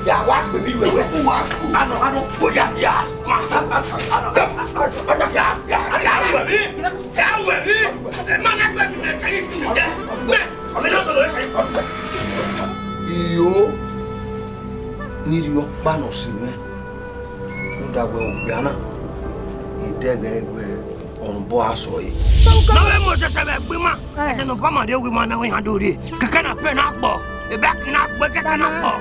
Ya what baby we say ano oja yes ma ano ya we mana to me kai fi me no so do iyo ni rio pa no si me nda we obiana idege egbe on bo aso yi na we mo se be gbe ma e no pa ma de we ma na we han do re kaka na pe na gbo e ba kina gbo kaka na gbo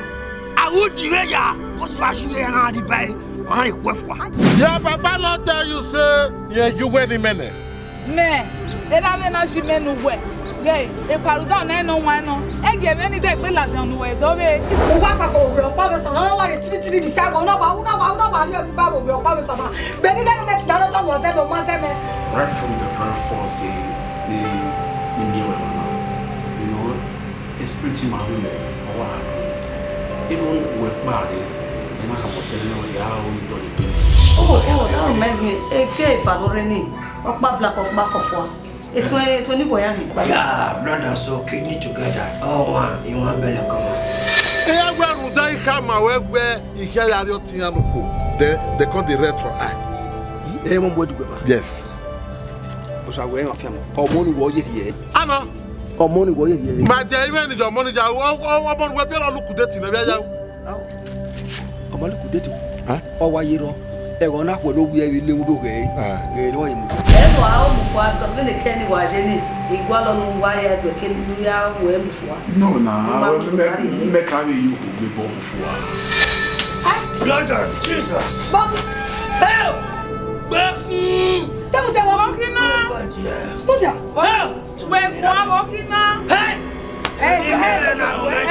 ya na di bai ona e kwefwa your papa not tell you say you win in mene me e da me na shi menu we ye e paru down na no wan no e ge me ni de pe lati onu we do me o wa papa o pa me so na wa re tiri di sa go na wa ri e ba o pa me so ma be ni le met na to mo se me right from the very first day they knew it, you know, it's pretty mahu or even with body and I can tell you yeah that reminds me eke favoreni okpa black of bafofo it's when go ya yeah brother so kidney together oh man you want belle come out e gwa ru dai kama we ihe ya ri otinya no ko they call the retro eye e mo bodu gba yes so we en afia mo omo ni wo ye die ana omo ni wo ye die ma je even ni omo ni ja omo ni we bi ro luku date na bia ya omo luku date o wa yiro e go na ko no wi e le mu do ge e no ye mu e no a o mu fo because when they can wa je ni igwalo no wa ya to ken ya we mu fo no na me carry you be born for brother Jesus help Temu te walking na. Muja. Well, we go walking na. Hey,